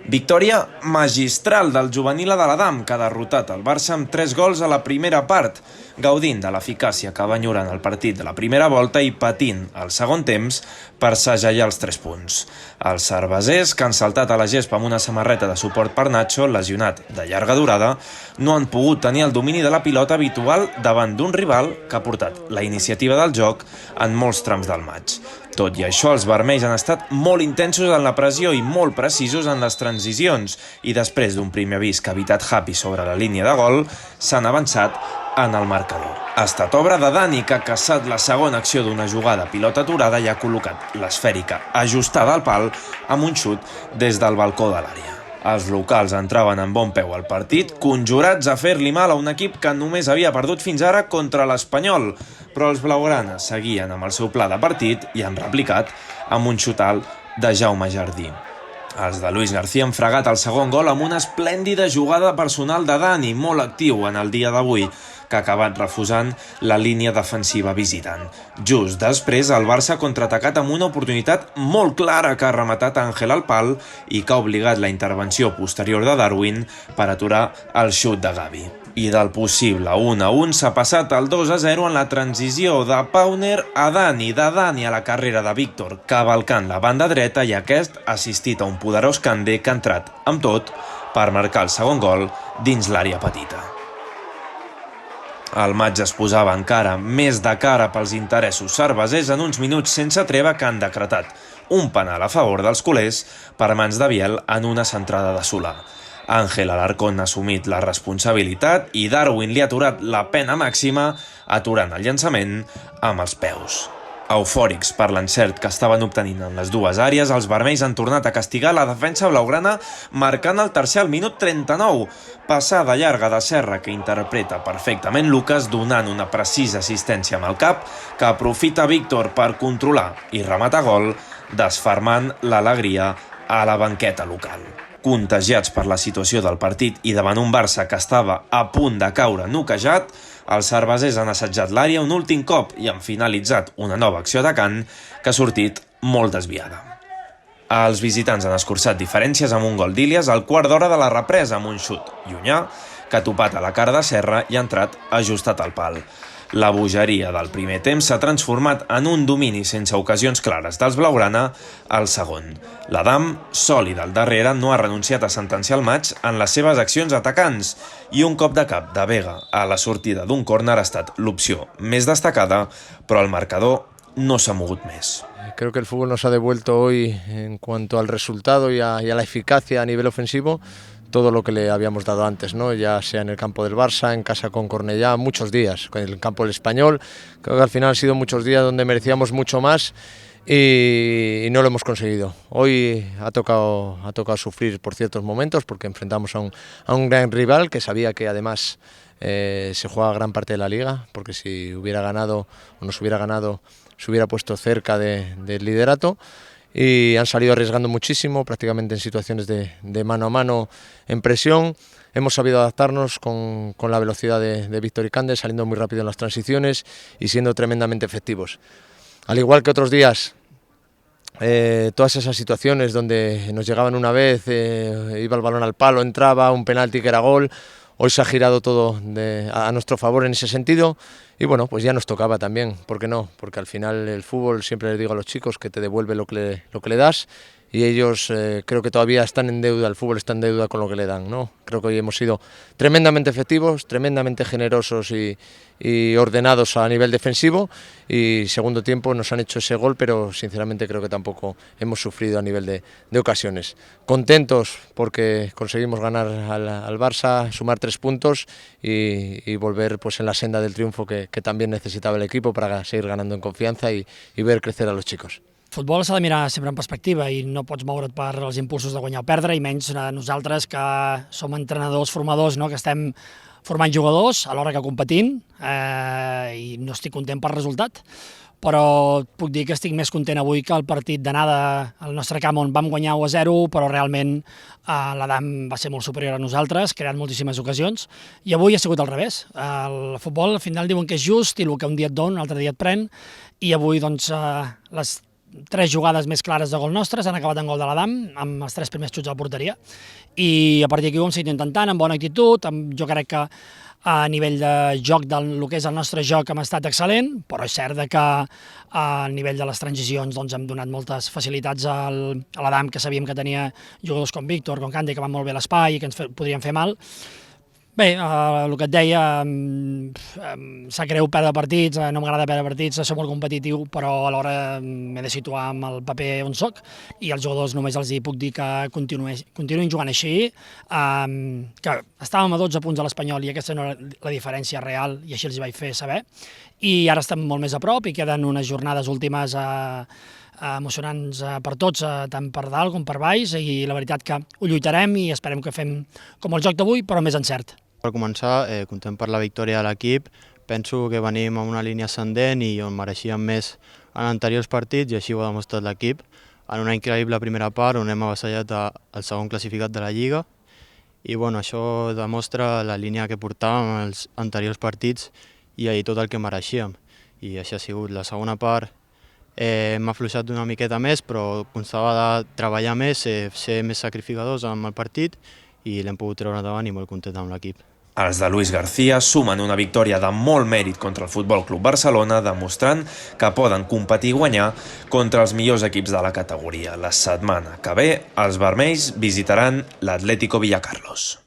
Victòria magistral del juvenil de l'Adam, que ha derrotat el Barça amb 3 gols a la primera part, gaudint de l'eficàcia que va enyorant el partit de la primera volta i patint el segon temps per segellar els 3 punts. Els cervesers, que han saltat a la gespa amb una samarreta de suport per Nacho, lesionat de llarga durada, no han pogut tenir el domini de la pilota habitual davant d'un rival que ha portat la iniciativa del joc en molts trams del maig. Tot i això, els vermells han estat molt intensos en la pressió i molt precisos en les transicions i després d'un primer avís que ha evitat Happy sobre la línia de gol, s'han avançat en el marcador. Ha estat obra de Dani, que ha caçat la segona acció d'una jugada pilota aturada i ha col·locat l'esfèrica ajustada al pal amb un xut des del balcó de l'àrea. Els locals entraven amb bon peu al partit, conjurats a fer-li mal a un equip que només havia perdut fins ara contra l'Espanyol, però els blaugranes seguien amb el seu pla de partit i han replicat amb un xutal de Jaume Jardí. Els de Luis García han fregat el segon gol amb una esplèndida jugada personal de Dani, molt actiu en el dia d'avui, que ha acabat refusant la línia defensiva visitant. Just després, el Barça ha contraatacat amb una oportunitat molt clara que ha rematat Ángel al pal i que ha obligat la intervenció posterior de Darwin per aturar el xut de Gavi. I del possible 1-1 s'ha passat al 2-0 en la transició de Pauner a Dani, de Dani a la carrera de Víctor, cavalcant la banda dreta, i aquest ha assistit a un poderós Kandé que ha entrat amb tot per marcar el segon gol dins l'àrea petita. El maig es posava encara més de cara pels interessos cervesers en uns minuts sense treva que han decretat un penal a favor dels culers per mans de Biel en una centrada de Solà. Ángel Alarcón ha assumit la responsabilitat i Darwin li ha aturat la pena màxima aturant el llançament amb els peus. Eufòrics per l'encert que estaven obtenint en les dues àrees, els vermells han tornat a castigar la defensa blaugrana marcant el tercer al minut 39. Passada llarga de Serra que interpreta perfectament Lucas, donant una precisa assistència amb el cap que aprofita Víctor per controlar i rematar gol, desfermant l'alegria a la banqueta local. Contagiats per la situació del partit i davant un Barça que estava a punt de caure noquejat, els cervesers han assetjat l'àrea un últim cop i han finalitzat una nova acció atacant que ha sortit molt desviada. Els visitants han escurçat diferències amb un gol d'Ilias al quart d'hora de la represa amb un xut llunyà que ha topat a la cara de Serra i ha entrat ajustat al pal. La bogeria del primer temps s'ha transformat en un domini sense ocasions clares dels blaugrana al segon. L'Adam, sòlid al darrere, no ha renunciat a sentenciar el maig en les seves accions atacants i un cop de cap de Vega a la sortida d'un córner ha estat l'opció més destacada, però el marcador no s'ha mogut més. Creo que el fútbol nos ha devuelto hoy, en cuanto al resultado y a la eficacia a nivel ofensivo, todo lo que le habíamos dado antes, ¿no? Ya sea en el campo del Barça, en casa con Cornellá, muchos días, en el campo del Español. Creo que al final han sido muchos días donde merecíamos mucho más y no lo hemos conseguido. Hoy ha tocado sufrir por ciertos momentos porque enfrentamos a un gran rival que sabía que además se juega gran parte de la liga, porque si hubiera ganado o nos hubiera ganado se hubiera puesto cerca del liderato. Y han salido arriesgando muchísimo, prácticamente en situaciones de mano a mano en presión. Hemos sabido adaptarnos con la velocidad de Víctor y Kandé, saliendo muy rápido en las transiciones y siendo tremendamente efectivos. Al igual que otros días, todas esas situaciones donde nos llegaban una vez, iba el balón al palo, entraba, un penalti que era gol. Hoy se ha girado todo a nuestro favor en ese sentido y bueno, pues ya nos tocaba también, ¿por qué no? Porque al final el fútbol, siempre les digo a los chicos, que te devuelve lo que le das y ellos creo que todavía están en deuda, el fútbol está en deuda con lo que le dan, ¿no? Creo que hoy hemos sido tremendamente efectivos, tremendamente generosos y ordenados a nivel defensivo y segundo tiempo nos han hecho ese gol, pero sinceramente creo que tampoco hemos sufrido a nivel de ocasiones. Contentos porque conseguimos ganar al Barça, sumar 3 puntos y volver pues en la senda del triunfo que también necesitaba el equipo para seguir ganando en confianza y ver crecer a los chicos. El futbol s'ha de mirar sempre en perspectiva i no pots moure't per els impulsos de guanyar o perdre, i menys nosaltres que som entrenadors, formadors, no? Que estem formant jugadors alhora que competint i no estic content pel resultat. Però puc dir que estic més content avui que el partit d'anada al nostre camp on vam guanyar 1-0, però realment l'Adam va ser molt superior a nosaltres, creant moltíssimes ocasions, i avui ha sigut al revés. El futbol al final diuen que és just i el que un dia et dona, un altre dia et pren, i avui doncs les 3 jugades més clares de gol nostres, han acabat en gol de l'Adam, amb els 3 primers xuts a la porteria, i a partir d'aquí ho hem seguit intentant, amb bona actitud, jo crec que a nivell de joc del que és el nostre joc hem estat excel·lent, però és cert que a nivell de les transicions doncs, hem donat moltes facilitats a l'Adam, que sabíem que tenia jugadors com Víctor, com Cande, que van molt bé a l'espai i que ens podrien fer mal. Bé, el que et deia, sap greu perdre partits, no m'agrada perdre partits, soc molt competitiu, però alhora m'he de situar amb el paper on soc i als jugadors només els puc dir que continuïn jugant així, que estàvem a 12 punts a l'Espanyol i aquesta no era la diferència real i així els vaig fer saber, i ara estem molt més a prop i queden unes jornades últimes emocionants per tots, tant per dalt com per baix, i la veritat que ho lluitarem i esperem que fem com el joc d'avui, però més encert. Per començar, content per la victòria de l'equip. Penso que venim amb una línia ascendent i on mereixíem més en anteriors partits i així ho ha demostrat l'equip. En una increïble primera part on hem avassallat el segon classificat de la Lliga i això demostra la línia que portàvem en els anteriors partits i ahir tot el que mereixíem. I així ha sigut. La segona part hem afluixat una miqueta més, però constava de treballar més, ser més sacrificadors amb el partit i l'hem pogut treure endavant i molt content amb l'equip. Els de Luis García sumen una victòria de molt mèrit contra el Futbol Club Barcelona, demostrant que poden competir i guanyar contra els millors equips de la categoria. La setmana que ve, els vermells visitaran l'Atlético Villacarlos.